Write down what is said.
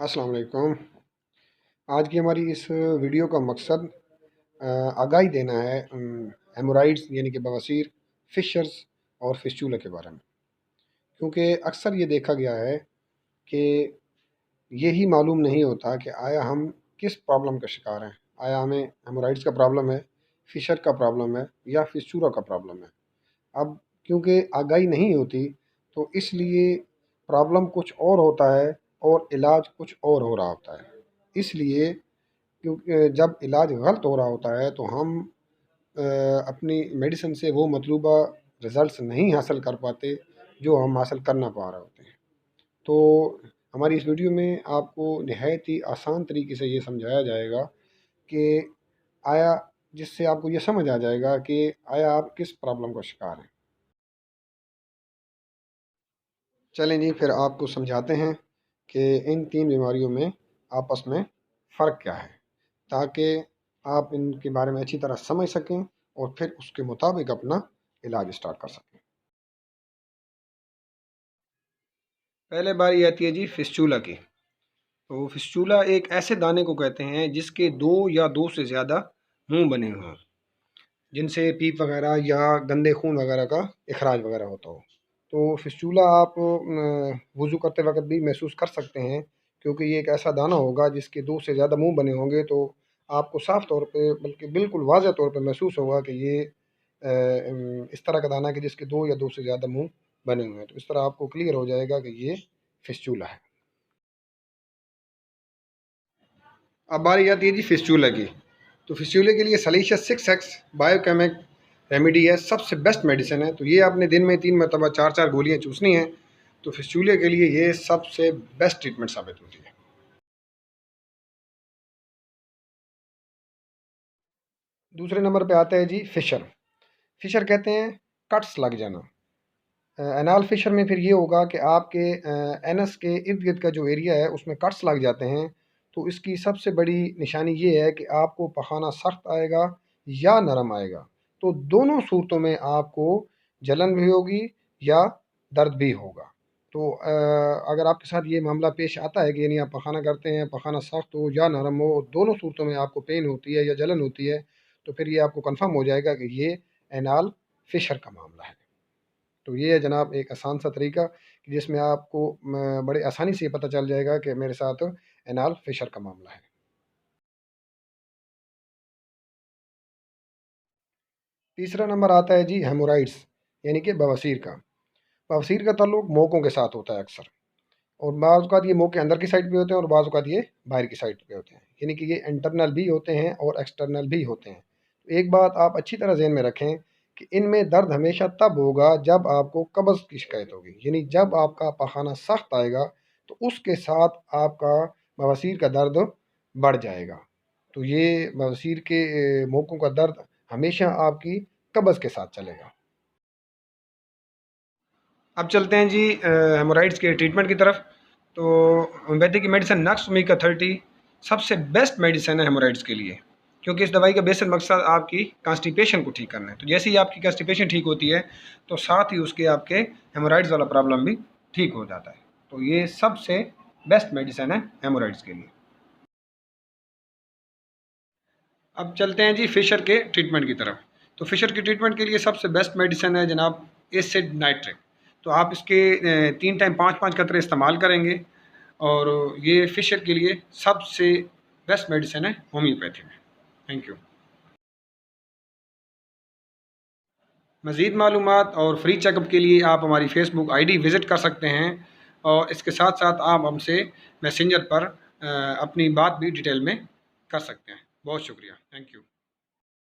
अस्सलाम वालेकुम। आज की हमारी इस वीडियो का मकसद आगाही देना है हेमोराइड्स यानी कि बवासीर, फिशर्स और फिस्चूला के बारे में। क्योंकि अक्सर ये देखा गया है कि यही मालूम नहीं होता कि आया हम किस प्रॉब्लम का शिकार हैं। आया हमें हेमोराइड्स का प्रॉब्लम है, फिशर का प्रॉब्लम है या फिस्चूला का प्रॉब्लम है। अब क्योंकि आगाही नहीं होती तो इसलिए प्रॉब्लम कुछ और होता है और इलाज कुछ और हो रहा होता है। इसलिए क्योंकि जब इलाज गलत हो रहा होता है तो हम अपनी मेडिसिन से वो मतलूबा रिज़ल्ट्स नहीं हासिल कर पाते जो हम हासिल करना पा रहे होते हैं। तो हमारी इस वीडियो में आपको नहायत ही आसान तरीके से ये समझाया जाएगा कि आया जिससे आपको ये समझ आ जाएगा कि आया आप किस प्रॉब्लम का शिकार हैं। चलें जी, फिर आपको समझाते हैं कि इन तीन बीमारियों में आपस में फ़र्क क्या है, ताकि आप इनके बारे में अच्छी तरह समझ सकें और फिर उसके मुताबिक अपना इलाज स्टार्ट कर सकें। पहले बारी आती है जी फिस्चूला की। तो फिस्चूला एक ऐसे दाने को कहते हैं जिसके दो या दो से ज़्यादा मुंह बने हुए हों, जिनसे पीप वगैरह या गंदे खून वगैरह का इखराज वगैरह होता हो। तो फिस्चूला आप वज़ू करते वक़्त भी महसूस कर सकते हैं, क्योंकि ये एक ऐसा दाना होगा जिसके 2 से ज़्यादा मुँह बने होंगे, तो आपको साफ़ तौर पे बल्कि बिल्कुल वाज़ेह तौर पे महसूस होगा कि ये इस तरह का दाना है कि जिसके 2 या 2 से ज़्यादा मुँह बने हुए हैं। तो इस तरह आपको क्लियर हो जाएगा कि ये फिस्चूला है। अब बारी आती है जी फिस्चूला की। तो फिस्चूले के लिए सलीशियस 6X बायोकेमिक रेमेडी है, सबसे बेस्ट मेडिसिन है। तो ये आपने दिन में 3 मरतबा 4-4 गोलियाँ चूसनी हैं। तो फिस्चूले के लिए ये सबसे बेस्ट ट्रीटमेंट साबित होती है। दूसरे नंबर पे आता है जी फिशर। फिशर कहते हैं कट्स लग जाना। एनाल फिशर में फिर ये होगा कि आपके एनस के इर्द गिर्द का जो एरिया है उसमें कट्स लग जाते हैं। तो इसकी सबसे बड़ी निशानी ये है कि आपको पखाना सख्त आएगा या नरम आएगा। तो दोनों सूरतों में आपको जलन भी होगी या दर्द भी होगा। तो अगर आपके साथ ये मामला पेश आता है कि यानी आप पखाना करते हैं, पखाना सख्त हो या नरम हो, दोनों सूरतों में आपको पेन होती है या जलन होती है, तो फिर ये आपको कंफर्म हो जाएगा कि ये एनाल फिशर का मामला है। तो ये है जनाब एक आसान सा तरीका कि जिसमें आपको बड़े आसानी से ये पता चल जाएगा कि मेरे साथ एनाल फिशर का मामला है। तीसरा नंबर आता है जी हेमोराइड्स यानी कि बवासीर का। बवासीर का ताल्लुक मौकों के साथ होता है अक्सर, और बाज़ औक़ात ये मुँह के अंदर की साइड पे होते हैं और बाज़ औक़ात ये बाहर की साइड पे होते हैं, यानी कि ये इंटरनल भी होते हैं और एक्सटर्नल भी होते हैं। तो एक बात आप अच्छी तरह ज़हन में रखें कि इनमें दर्द हमेशा तब होगा जब आपको कब्ज़ की शिकायत होगी, यानी जब आपका पखाना सख्त आएगा तो उसके साथ आपका बवासीर का दर्द बढ़ जाएगा। तो ये बवासीर के मौकों का दर्द हमेशा आपकी कब्ज़ के साथ चलेगा। अब चलते हैं जी हेमोराइड्स के ट्रीटमेंट की तरफ। तो होम्योपैथी की मेडिसिन नक्स ओमेगा 30 सबसे बेस्ट मेडिसिन है हेमोराइड्स के लिए, क्योंकि इस दवाई का बेसिक मकसद आपकी कॉन्स्टिपेशन को ठीक करना है। तो जैसे ही आपकी कॉन्स्टिपेशन ठीक होती है तो साथ ही उसके आपके हेमोराइड्स वाला प्रॉब्लम भी ठीक हो जाता है। तो ये सबसे बेस्ट मेडिसिन है हेमोराइड्स के लिए। अब चलते हैं जी फिशर के ट्रीटमेंट की तरफ। तो फिशर के ट्रीटमेंट के लिए सबसे बेस्ट मेडिसिन है जनाब एसिड नाइट्रिक। तो आप इसके 3 टाइम 5-5 कतरे इस्तेमाल करेंगे, और ये फिशर के लिए सबसे बेस्ट मेडिसिन है होम्योपैथी में। Thank you. मज़ीद मालूमात और फ्री चेकअप के लिए आप हमारी फ़ेसबुक आईडी विज़िट कर सकते हैं, और इसके साथ साथ आप हमसे मैसेंजर पर अपनी बात भी डिटेल में कर सकते हैं। बहुत शुक्रिया, थैंक यू।